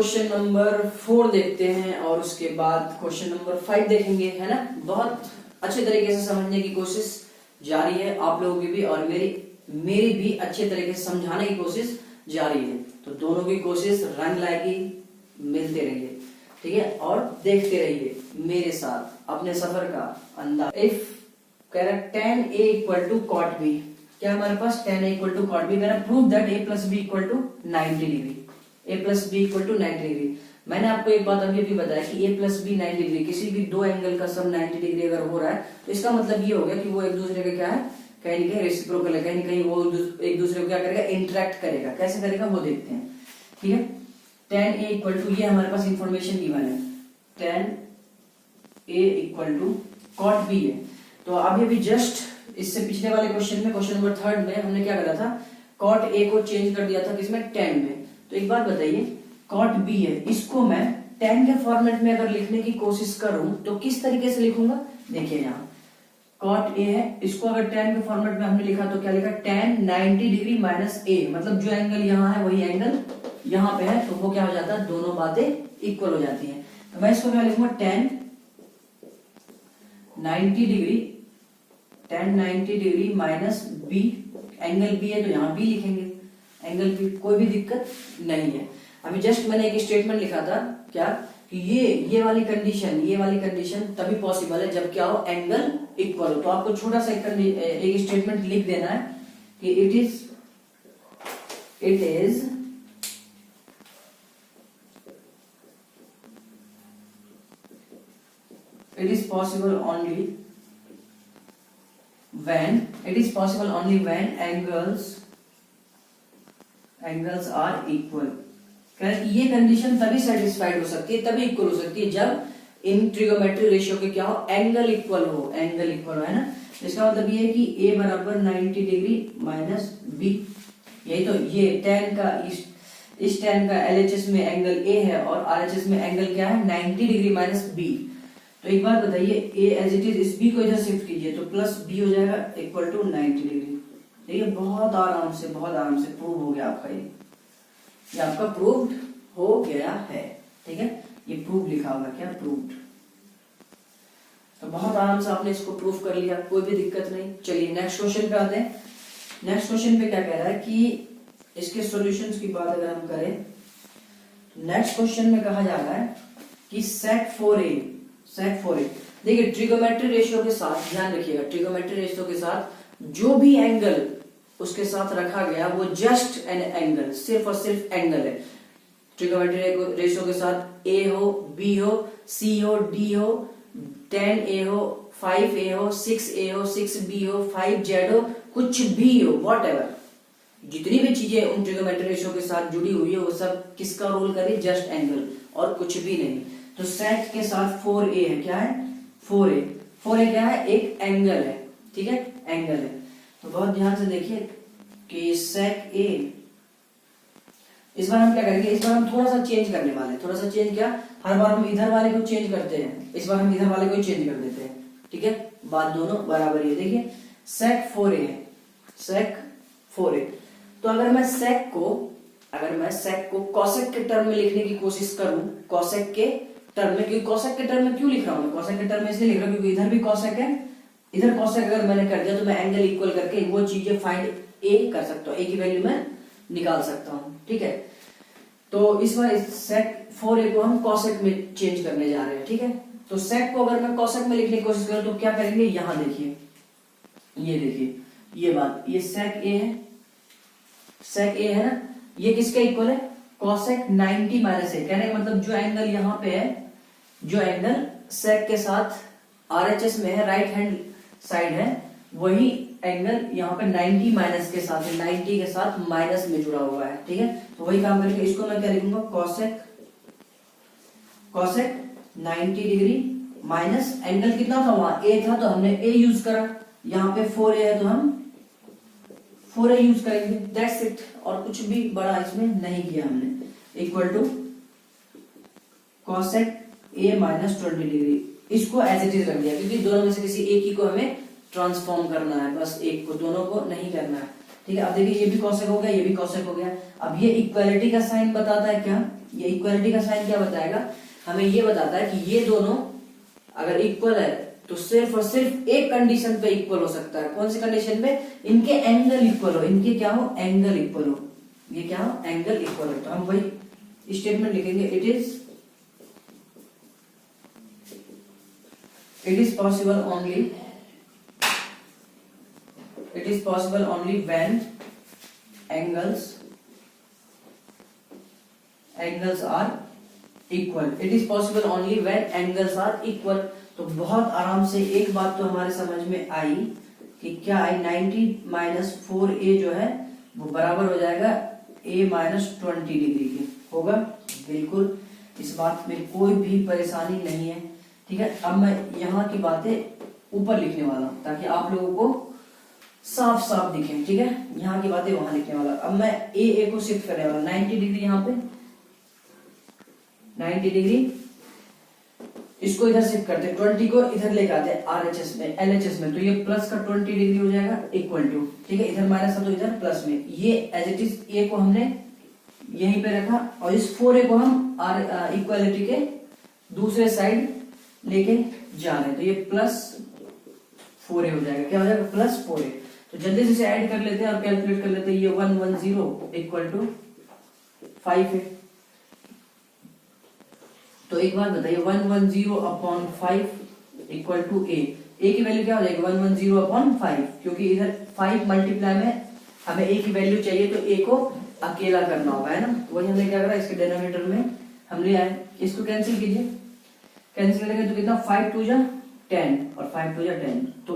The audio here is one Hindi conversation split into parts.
क्वेश्चन नंबर 4 देखते हैं और उसके बाद क्वेश्चन नंबर 5 देखेंगे, है ना। बहुत अच्छे तरीके से समझने की कोशिश जारी है आप लोगों की भी, और मेरी भी अच्छे तरीके से समझाने की कोशिश जारी है। तो दोनों की कोशिश रंग लाएगी, मिलते रहिए, ठीक है, और देखते रहिए मेरे साथ अपने सफर का अंदाज। इफ कह रहा tan a equal to cot b, क्या हमारे पास tan a equal to cot b, मैंने prove that a plus b equal to 90 degree, a plus b equal to 90 degree. मैंने आपको एक बात अभी भी बताया कि a प्लस b 90 डिग्री, किसी भी दो एंगल का सम 90 डिग्री अगर हो रहा है तो इसका मतलब ये हो गया कि वो एक दूसरे का क्या है, कहीं ना कहीं रेसिप्रोकल है, कहीं ना कहीं वो एक दूसरे को क्या करेगा, इंटरेक्ट करेगा। कैसे करेगा वो देखते हैं, ठीक है। tan a इक्वल टू, ये हमारे पास इंफॉर्मेशन गिवन है, tan a equal to cot b है। तो अभी जस्ट इससे पिछले वाले क्वेश्चन में, क्वेश्चन नंबर 3 में हमने क्या करा था, cot a को चेंज कर दिया था किसमें, tan में। तो एक बात बताइए, cot b है, इसको मैं tan के फॉर्मेट में अगर लिखने की कोशिश करूं तो किस तरीके से लिखूंगा, देखिए यहाँ cot a है, इसको अगर tan के फॉर्मेट में हमने लिखा तो क्या लिखा, tan 90 डिग्री माइनस a, मतलब जो एंगल यहाँ है वही एंगल यहाँ पे है, तो वो क्या हो जाता है, दोनों बातें इक्वल हो जाती हैं। तो मैं इसको क्या लिखूंगा, tan 90 degree, tan 90 degree minus b, angle b है तो यहाँ b लिखेंगे, एंगल b, कोई भी दिक्कत नहीं है। अभी जस्ट मैंने एक स्टेटमेंट लिखा था क्या, कि ये वाली कंडीशन तभी पॉसिबल है जब क्या हो, एंगल इक्वल हो। तो आपको छोटा सा एक स्टेटमेंट लिख देना है कि it is possible only when angles are equal। ये कंडीशन तभी सेटिस्फाइड हो सकती है, तभी इक्वल हो सकती है जब इन ट्रिगोमेट्री रेशियो के क्या हो, एंगल इक्वल हो, है ना। इसका मतलब ये है कि a बराबर 90 डिग्री माइनस b, यही तो, ये tan का इस tan का LHS में एंगल a है और RHS में एंगल क्या है, 90 डिग्री माइनस b। तो एक बात बताइए, a एज इट इज, इस b को इधर शिफ्ट कीजिए तो प्लस b हो जाएगा इक्वल टू 90 डिग्री। देखिए बहुत आराम से प्रूव हो गया आपका, ये आपका प्रूव्ड हो गया है, ठीक है। ये प्रूव लिखा होगा क्या, प्रूव्ड। तो बहुत आराम से आपने इसको प्रूव कर लिया, कोई भी दिक्कत नहीं। चलिए नेक्स्ट क्वेश्चन पे आते हैं। नेक्स्ट क्वेश्चन पे क्या कह रहा है कि इसके सॉल्यूशंस की बात अगर हम करें, नेक्स्ट क्वेश्चन में कहा जा रहा है कि sec 4a, देखिए ट्रिगोमेट्री रेशियो के साथ, ध्यान रखिएगा, ट्रिगोमेट्री रेशियो के साथ जो भी एंगल उसके साथ रखा गया वो जस्ट एन एंगल, सिर्फ और सिर्फ एंगल है। ट्रिगोमेट्री रेशियो के साथ a हो, b हो, c हो, d हो, tan a हो, 5a हो, 6a हो, 6b हो, 5z हो, कुछ भी हो, व्हाटएवर, जितनी भी चीजें उन ट्रिगोमेट्री रेशियो के साथ जुड़ी हुई है वो सब किसका रोल करे, जस्ट एंगल, और कुछ भी नहीं। तो sec के साथ 4a है, क्या है, 4a क्या है, एक एंगल है, ठीक है, एंगल है। तो बहुत ध्यान से देखिए कि sec a, इस बार हम क्या करेंगे, इस बार हम थोड़ा सा चेंज करने वाले हैं। थोड़ा सा चेंज क्या, हर बार हम इधर वाले को चेंज करते हैं, इस बार हम इधर वाले को ही चेंज कर देते हैं, ठीक है, बात दोनों बराबर ही है। देखिए sec 4a है, sec 4a। तो अगर मैं sec को cosec के टर्म में लिखने की कोशिश करूं, cosec के टर्म में, क्योंकि cosec के टर्म में क्यों लिख रहा हूं, cosec के टर्म में इसलिए लिख रहा हूं क्योंकि इधर भी cosec है, इधर cosec अगर मैंने कर दिया तो मैं एंगल इक्वल करके वो चीजें फाइंड a कर सकता हूं, a की वैल्यू मैं निकाल सकता हूं, ठीक है। तो इस बार sec 4a को हम cosec में चेंज करने जा रहे हैं, ठीक है। तो sec को अगर मैं cosec में लिखने की कोशिश करूं तो क्या करेंगे, यहां देखिए, ये देखिए, ये बात, ये sec a है ना, ये किसके इक्वल है, cosec 90 माइनस a। कहने का मतलब जो एंगल यहाँ पे है, जो एंगल sec के साथ RHS में है, राइट हैंड साइड है, वही एंगल यहाँ पे 90 माइनस के साथ है, 90 के साथ माइनस में जुड़ा हुआ है, ठीक है। तो वही काम करके इसको मैं क्या लिखूंगा, cosec 90 डिग्री माइनस एंगल कितना था, वहां a था तो हमने a यूज करा, यहाँ पे 4a है तो हम 4a यूज करेंगे, दैट्स इट, और कुछ भी बड़ा इसमें नहीं किया हमने, equal to cosec a minus 20 degree. इसको एज इट इज रख दिया क्योंकि दोनों में से किसी एक ही को हमें ट्रांसफॉर्म करना है, बस एक को, दोनों को नहीं करना है, ठीक है, अब देखिए ये भी कॉसेक हो गया, ये भी कॉसेक हो गया। अब ये इक्वालिटी का साइन बताता है क्या, ये इक्वालिटी का साइन क्या बताएगा, हमें ये बताता है कि ये दोनों अगर इक्वल है तो सिर्फ और सिर्फ एक कंडीशन पे इक्वल हो सकता है। कौन सी कंडीशन पे, इनके एंगल इक्वल हो, इनके क्या हो, एंगल इक्वल हो, ये क्या हो, एंगल इक्वल हो। तो हम वही स्टेटमेंट लिखेंगे, it is possible only when angles are equal. It is possible only when angles are equal. तो बहुत आराम से एक बात तो हमारे समझ में आई कि क्या है, 90 माइनस 4a जो है वो बराबर हो जाएगा a माइनस 20 डिग्री के, होगा बिल्कुल, इस बात में कोई भी परेशानी नहीं है। ठीक है, अब मैं यहाँ की बातें ऊपर लिखने वाला हूँ ताकि आप लोगों को साफ साफ दिखे। ठीक है, यहाँ की बातें वहां लिखने वाला। अब मैं a को शिफ्ट करने वाला, 90 डिग्री यहाँ पे 90 डिग्री, इसको इधर शिफ्ट करते हैं, 20 को इधर लेके आते हैं RHS में, LHS में, तो ये प्लस का 20 डिग्री हो जाएगा इक्वल टू, ठीक है, इधर माइनस था तो इधर प्लस में, ये एज इट इज ए को हमने यहीं पे रखा और इस 4a को हम इक्वालिटी के दूसरे साइड लेके जा रहे हैं, तो ये प्लस 4a हो जाएगा, क्या हो जाएगा, प्लस 4a। तो जल्दी से इसे ऐड कर लेते हैं और कैलकुलेट कर लेते हैं, ये 110 इक्वल टू 5 है। तो एक बात बताइए, 110 अपॉन 5 इक्वल टू a की वैल्यू क्या हो जाएगी, 110 अपॉन 5, क्योंकि इधर 5 मल्टीप्लाई में हमें a की वैल्यू चाहिए तो a को अकेला करना होगा, है ना। तो वही हमने क्या करा, इसके डिनोमिनेटर में हम ले आए, इसको कैंसिल कीजिए, कैंसिल करेंगे तो कितना, 5 2 जा 10 और 5 2 जा 10, तो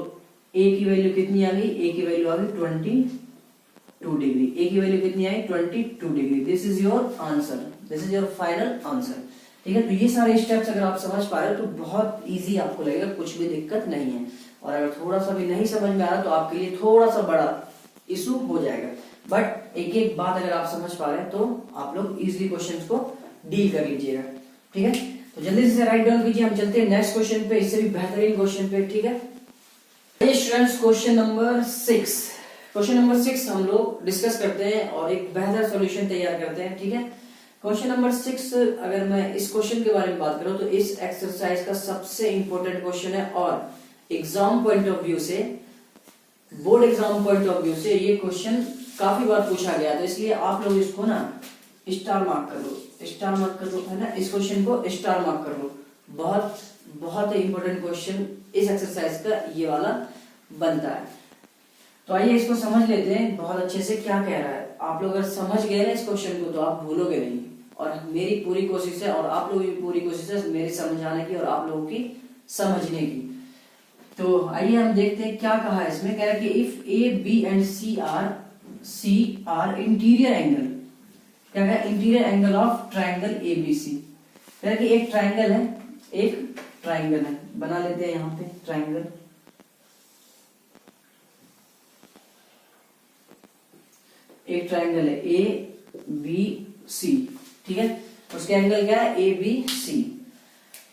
a की वैल्यू कितनी आ गई, a की वैल्यू आ गई 22 डिग्री, a की वैल्यू कितनी आई 22 degree. This is your answer, this is your final answer. ठीक है, तो ये सारे स्टेप्स अगर आप समझ पा रहे हो तो बहुत इजी आपको लगेगा, कुछ भी दिक्कत नहीं है। और अगर थोड़ा सा भी नहीं समझ में आ रहा तो आपके लिए थोड़ा सा बड़ा इशू हो जाएगा, बट एक एक बात अगर आप समझ पा रहे हैं तो आप लोग इजिली क्वेश्चंस को डील कर लीजिएगा। ठीक है, तो जल्दी से राइट डाउन कीजिए, हम चलते हैं नेक्स्ट क्वेश्चन पे, इससे भी बेहतरीन क्वेश्चन पे। ठीक है, स्टूडेंट्स क्वेश्चन नंबर 6 हम लोग डिस्कस करते हैं और एक बेहतर सॉल्यूशन तैयार करते हैं। ठीक है, क्वेश्चन नंबर 6, अगर मैं इस क्वेश्चन के बारे में बात करूं तो इस एक्सरसाइज का सबसे इंपॉर्टेंट क्वेश्चन है और एग्जाम पॉइंट ऑफ व्यू से, board exam point of view से ये क्वेश्चन काफी बार पूछा गया, तो इसलिए आप लोग इसको ना स्टार मार्क कर लो, स्टार मार्क कर लो, है ना, इस क्वेश्चन को स्टार मार्क कर लो। बहुत बहुत इंपॉर्टेंट क्वेश्चन इस एक्सरसाइज का ये वाला बनता है। तो आइए इसको समझ लेते हैं बहुत अच्छे से, क्या कह रहा है। आप लोग अगर समझ गए ना इस क्वेश्चन को तो आप भूलोगे नहीं, और मेरी पूरी कोशिश है और आप लोगों की पूरी कोशिश है मेरी समझाने की और आप लोगों की समझने की। तो आइए हम देखते हैं क्या कहा है इसमें। कह रहा है कि if A B and C are interior angle, क्या कहा, interior angle of triangle ABC। कह रहा है कि एक ट्राइंगल है, एक ट्राइंगल है, बना लेते हैं यहाँ पे ट्राइंगल, एक ट्राइंगल है ABC, ठीक है, उसके एंगल क्या है ABC।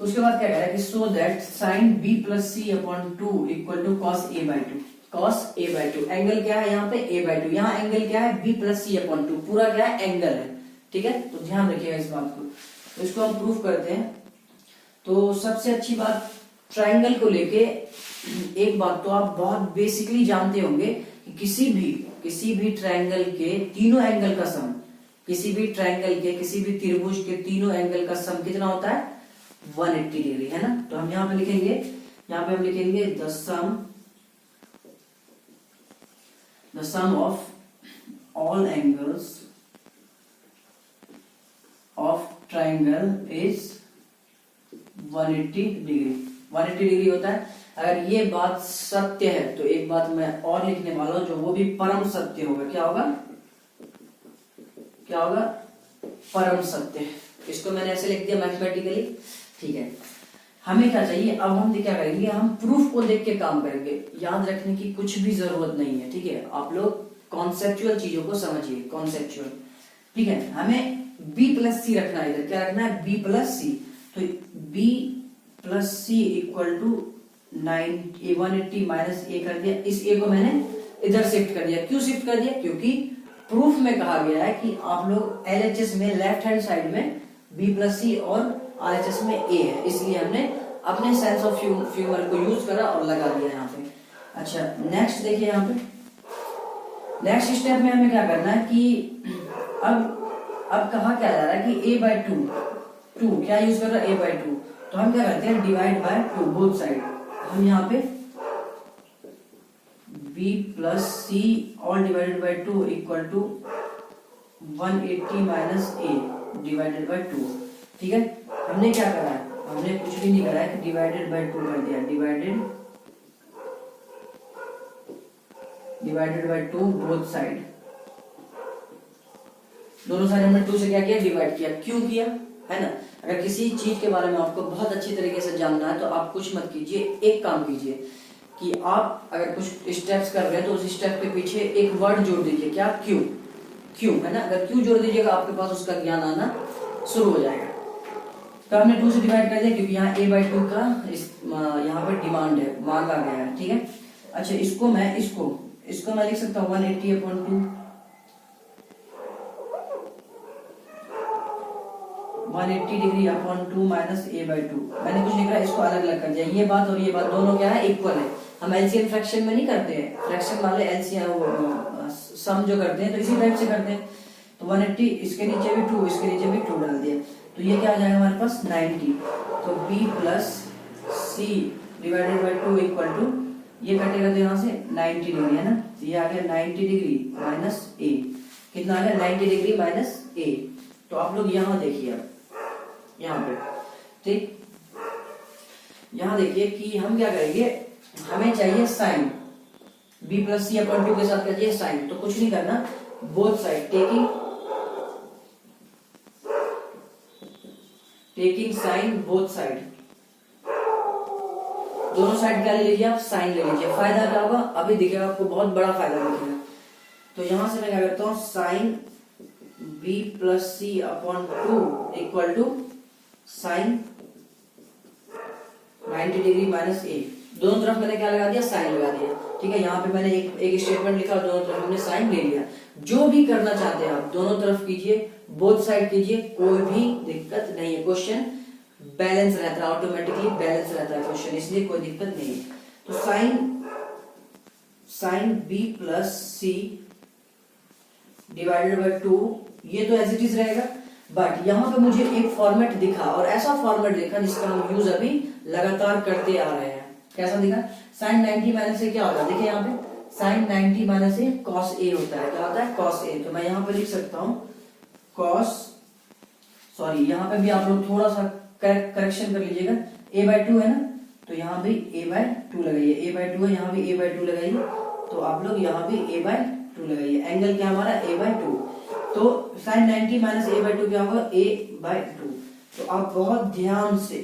उसके बाद क्या कह रहा है कि so that sine B plus C upon 2 equal to cos A/2, cos A/2, angle क्या है यहाँ पे A/2, यहाँ एंगल क्या है B प्लस C अपॉन 2, पूरा क्या है एंगल है। ठीक है, तो ध्यान रखिएगा इस बात को। तो इसको हम प्रूफ करते हैं। तो सबसे अच्छी बात ट्राइंगल को लेके एक बात तो आप बहुत बेसिकली जानते होंगे कि किसी भी ट्राइंगल के तीनों एंगल का सम, किसी भी ट्राइंगल के, किसी भी त्रिभुज के तीनों एंगल का सम कितना होता है, 180 डिग्री, है ना। तो हम यहाँ पे लिखेंगे, यहाँ पे हम लिखेंगे the sum of all angles of triangle is 180 degree. 180 degree होता है। अगर ये बात सत्य है तो एक बात मैं और लिखने वाला हूं जो वो भी परम सत्य होगा। क्या होगा, क्या होगा, परम सत्य। इसको मैंने ऐसे लिख दिया मैथमेटिकली। ठीक है, हमें क्या चाहिए, अब हम क्या करेंगे, हम प्रूफ को देख के काम करेंगे। याद रखने की कुछ भी जरूरत नहीं है। ठीक है, आप लोग कॉन्सेप्चुअल चीजों को समझिए, कॉन्सेप्चुअल। ठीक है, हमें B प्लस सी रखना है इधर, क्या रखना है, B प्लस सी। तो B plus C equal to 180 minus A कर दिया, इस A को मैंने इधर शिफ्ट कर दिया। क्यों शिफ्ट कर दिया? क्योंकि प्रूफ में कहा गया है कि आप लोग LHS में लेफ्ट हैंड साइड में B प्लस सी और RHS में A है, इसलिए हमने अपने सेंस ऑफ ह्यूमर को यूज करा और लगा दिया यहाँ पे। अच्छा नेक्स्ट देखिए, यहाँ पे नेक्स्ट स्टेप में हमें क्या करना है कि अब कहा क्या जा रहा है कि a/2 क्या यूज कर रहा है? a/2। तो हम क्या करते हैं, डिवाइड बाय 2 बोथ साइड। हम यहाँ पे b plus C all divided by 2 equal to 180 minus a divided by 2। ठीक है, हमने क्या करा है? हमने कुछ भी नहीं करा है कि डिवाइडेड बाय 2 कर दिया। डिवाइडेड बाय 2 बोथ साइड, दोनों साइड हमने 2 से क्या किया? डिवाइड किया। क्यों किया है ना? अगर किसी चीज के बारे में आपको बहुत अच्छी तरीके से जानना है तो आप कुछ मत कीजिए, एक काम कीजिए कि आप अगर कुछ स्टेप्स कर रहे हैं तो उस स्टेप के पीछे एक वर्ड जोड़ दीजिए। क्या? क्यों। क्यों है ना? अगर क्यों जोड़ दीजिएगा आपके पास उसका ज्ञान आना शुरू हो जाएगा। तो हमने 2 से डिवाइड कर दिया क्योंकि यहाँ a/2 का यहाँ पे डिमांड है, मांगा गया है। ठीक है, अच्छा इसको मैं लिख सकता हूँ 180/2 180 डिग्री अपॉन 2 माइनस a/2। मैंने कुछ लिख रहा है, इसको अलग अलग कर दिया। ये बात और ये बात दोनों क्या है? इक्वल है। हम एलसीएम फ्रैक्शन में नहीं करते हैं, फ्रैक्शन वाले एलसीएम सम जो करते हैं तो इसी टाइप से करते हैं। तो 180 इसके नीचे भी 2 इसके नीचे भी 2 डाल दिया, तो ये क्या आ जाएगा हमारे पास? 90। तो b plus C divided by 2 equal to, ये कटेगा तो यहाँ से 90 डिग्री है ना, तो ये आ गया 90 डिग्री माइनस a। कितना आ गया? 90 डिग्री माइनस a। तो आप लोग यहाँ देखिए, अब यहाँ पे ठीक, यहाँ देखिए कि हम क्या करेंगे, हमें चाहिए sign b plus C upon 2 के साथ क्या चाहिए? साइन। तो कुछ नहीं करना, both side taking sine both side, दोनों साइड क्या ले लीजिए आप? साइन ले लीजिए। फायदा क्या होगा? अभी दिखेगा आपको, बहुत बड़ा फायदा दिखेगा। तो यहां से मैं क्या करता हूं, sine b plus C upon 2 equal to sine 90 degree minus a। दोनों तरफ मैंने क्या लगा दिया? साइन लगा दिया। ठीक है, यहाँ पे मैंने एक स्टेटमेंट लिखा, दोनों तरफ हमने साइन ले लिया। जो भी करना चाहते हैं आप दोनों तरफ कीजिए, बोथ साइड कीजिए, कोई भी दिक्कत नहीं है। क्वेश्चन बैलेंस रहता है, ऑटोमेटिकली बैलेंस रहता है क्वेश्चन, इसलिए कोई दिक्कत नहीं है। तो sine b plus C divided by 2, ये तो एज इट इज रहेगा, बट यहाँ पे मुझे एक फॉर्मेट दिखा, और ऐसा फॉर्मेट दिखा जिसका हम यूज अभी लगातार करते आ रहे हैं। कैसा दिखा? साइन 90 माइनस ए क्या होगा? देखिए यहाँ पे sign 90 minus A cos A होता है। क्या होता है? Cos A. तो मैं यहाँ पे लिख सकता हूँ कॉस, सॉरी यहाँ पे भी आप लोग थोड़ा सा करेक्शन कर लीजिएगा, a/2 है ना, तो यहाँ भी a/2 लगाइए। a/2 है, यहाँ भी a/2 लगाइए, तो आप लोग यहाँ भी a/2 लगाइए। एंगल क्या हमारा? a/2। तो साइन 90 माइनस a/2 क्या होगा? a/2। तो आप बहुत ध्यान से,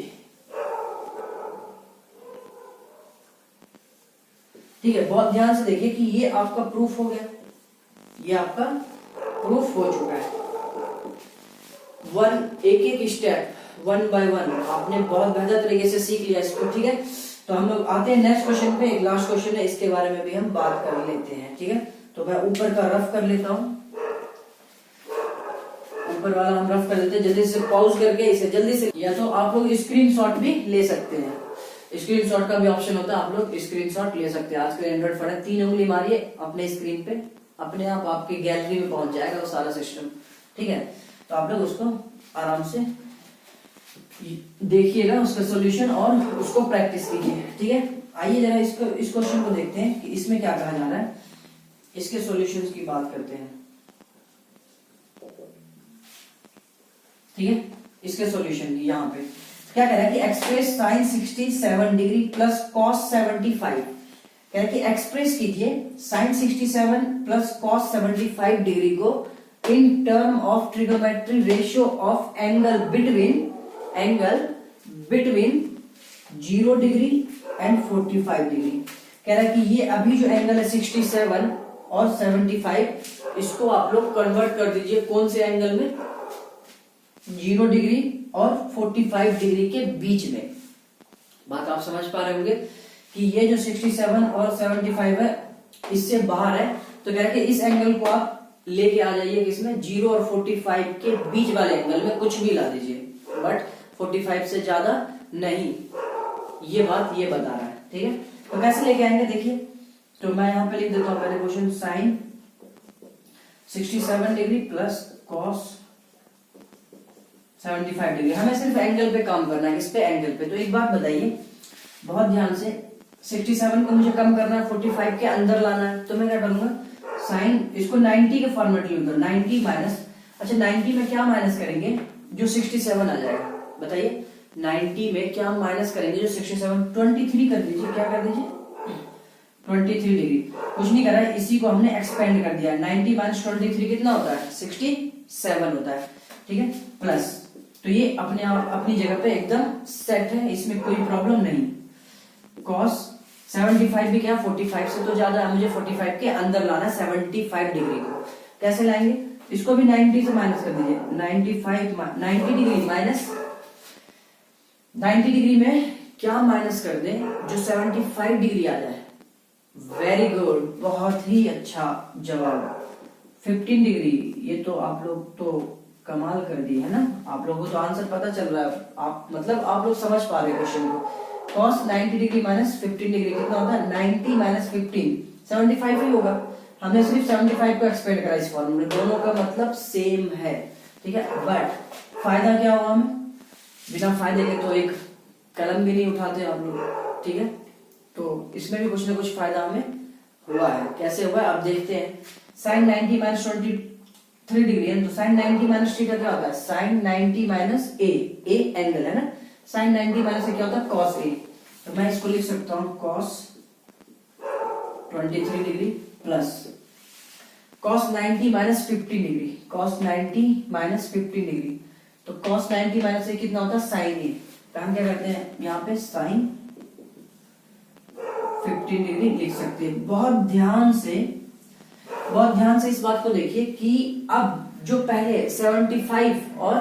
ठीक है, बहुत ध्यान से देखिए कि ये आपका प्रूफ हो गया, ये आपका प्रूफ हो चुका है। एक स्टेप 1 बाय 1 आपने बहुत बेहतर तरीके से सीख लिया इसको। ठीक है, तो हम लोग आते हैं नेक्स्ट क्वेश्चन पे। एक लास्ट क्वेश्चन है, इसके बारे में भी हम बात कर लेते हैं। ठीक है, तो मैं ऊपर का रफ कर लेता हूँ, ऊपर वाला हम रफ कर लेते हैं। जल्दी से पॉज करके इसे जल्दी से, या तो आप लोग स्क्रीनशॉट भी ले सकते हैं, स्क्रीनशॉट का भी ऑप्शन होता है, आप लोग स्क्रीनशॉट ले सकते हैं। आजकल एंड्रॉइड फोन है, 3 उंगली मारिए अपने स्क्रीन पे, अपने आप आपकी गैलरी में पहुंच जाएगा वो सारा सिस्टम। ठीक है, तो आप लोग उसको आराम से देखिएगा, उसका सॉल्यूशन, और उसको प्रैक्टिस कीजिए। ठीक है, आइए जरा इस क्वेश्चन को देखते हैं कि इसमें क्या कहा जा रहा है, इसके सॉल्यूशंस की बात करते हैं। ठीक है, इसके सॉल्यूशन की यहाँ पे क्या कह रहा है कि express sine 67 degree plus cos 75। कह रहा है कि एक्सप्रेस कीजिए साइन 67 प्लस कॉस 75 डिग्री को in term of trigonometry ratio of angle between 0 degree and 45 degree. कह रहा है कि ये अभी जो एंगल है 67 और 75, इसको आप लोग कन्वर्ट कर दीजिए कौन से एंगल में? 0 डिग्री और 45 डिग्री के बीच में। बात आप समझ पा रहे होंगे कि ये जो 67 और 75 है, इससे बाहर है, तो कह रहे हैं कि इस एंगल को आप लेके आ जाइए किसमें, 0 और 45 के बीच वाले एंगल में कुछ भी ला दीजिए, बट 45 से ज्यादा नहीं, ये बात ये बता रहा है। ठीक है, तो कैसे लेके आएंगे देखिए, तो मैं यहां पे लिख देता हूं पहले question, sine 67 degree plus cos 75 degree. हमें सिर्फ एंगल पे काम करना है, किस पे, एंगल पे। तो एक बात बताइए बहुत ध्यान से, 67 को मुझे कम करना है, 45 के अंदर लाना है, तो मैं क्या करूंगा, साइन इसको 90 के फॉर्मेट में लूंगा, 90 माइनस, अच्छा 90 में क्या माइनस करेंगे, जो 67 आ जाएगा, बताइए 90 में क्या माइनस करेंगे, जो 67, 23 कर दीजिए, क्या कर दीजिए 23 डिग्री। कुछ नहीं करा है, इसी को हमने एक्सपेंड कर दिया, 90 माइनस 23 कितना होता है, 67 होता है। ठीक है, प्लस, तो ये अपने आप अपनी जगह पे एकदम सेट है, इसमें कोई प्रॉब्लम नहीं। कॉस 75 भी क्या, 45 से तो ज्यादा है, मुझे 45 के अंदर लाना है 75 डिग्री को। कैसे लाएंगे, इसको भी 90 से माइनस कर दीजिए, 90 डिग्री माइनस 90 डिग्री में क्या माइनस कर दें, जो 75 डिग्री आ जाए। वेरी गुड, बहुत ही अच्छा जवाब, 15 डिग्री। ये तो आप लोग तो कमाल कर दी है ना, आप लोगों को तो आंसर पता चल रहा है, आप मतलब आप लोग समझ पा रहे क्वेश्चन को। cos 90 डिग्री माइनस 15 डिग्री कितना होता है, 90 माइनस 15 75 ही होगा, हमने सिर्फ 75 को एक्सपेंड करा इस फॉर्मूले, दोनों का मतलब सेम है। ठीक है, बट फायदा क्या हुआ, हमें बिना फायदे के तो एक कलम भी नहीं उठाते आप लोग। ठीक है, तो इसमें भी कुछ ना कुछ फायदा हमें हुआ है। कैसे हुआ है अब देखते हैं। साइन 90 माइनस 23 डिग्री है, तो साइन 90 माइनस थीटा क्या होता है, साइन 90 माइनस ए एंगल है ना, साइन 90 माइनस क्या होता है, कॉस ए। तो मैं इसको लिख सकता हूं cos 23 degree plus cos 90 minus 15 degree, cos 90 minus 15 degree, तो कॉस 90 माइनस ए कितना होता है, साइन ए। तो हम क्या करते हैं यहाँ पे साइन 15 डिग्री लिख सकते हैं। बहुत ध्यान से इस बात को देखिए कि अब जो पहले 75 और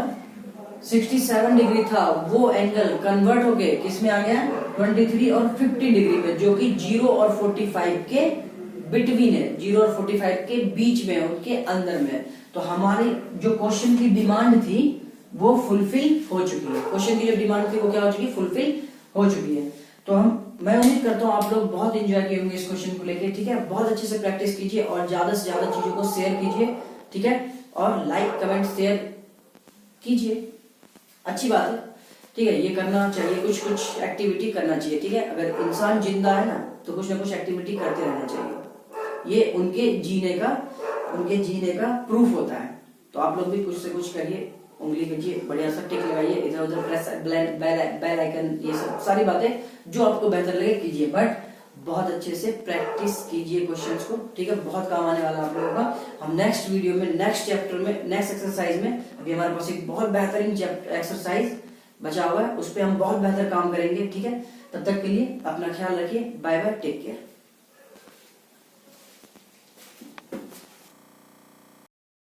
67 डिग्री था, वो एंगल कन्वर्ट हो गए किस में आ गया, 23 और 15 डिग्री में, जो कि 0 और 45 के बिटवीन है, 0 और 45 के बीच में, उनके अंदर में। तो हमारी जो क्वेश्चन की डिमांड थी वो फुलफिल हो चुकी है, क्वेश्चन की जो डिमांड थी वो क्या हो चुकी है, फुलफिल हो चुकी है। तो मैं उम्मीद करता हूँ आप लोग बहुत एंजॉय किए होंगे इस क्वेश्चन को लेके। ठीक है, बहुत अच्छे से प्रैक्टिस कीजिए और ज्यादा से ज्यादा चीजों को शेयर कीजिए। ठीक है, और लाइक कमेंट शेयर कीजिए, अच्छी बात है। ठीक है, ये करना चाहिए, कुछ कुछ एक्टिविटी करना चाहिए। ठीक है, अगर इंसान जिंदा है ना तो कुछ ना कुछ एक्टिविटी करते रहना चाहिए, ये उनके जीने का प्रूफ होता है। तो आप लोग भी कुछ से कुछ करिए, उंगली कीजिए, बढ़िया सा टिक लगाइए, इधर उधर प्रेस बेल आइकन, ये सब सारी बातें जो आपको बेहतर लगे कीजिए, बट बहुत अच्छे से प्रैक्टिस कीजिए क्वेश्चंस को। ठीक है, बहुत काम आने वाला आप लोगों का। हम नेक्स्ट वीडियो में, नेक्स्ट चैप्टर में, नेक्स्ट एक्सरसाइज में, अभी हमारे पास एक बहुत बेहतरीन एक्सरसाइज बचा हुआ है, उस पर हम बहुत बेहतर काम करेंगे। ठीक है, तब तक के लिए अपना ख्याल रखिए, बाय बाय, टेक केयर।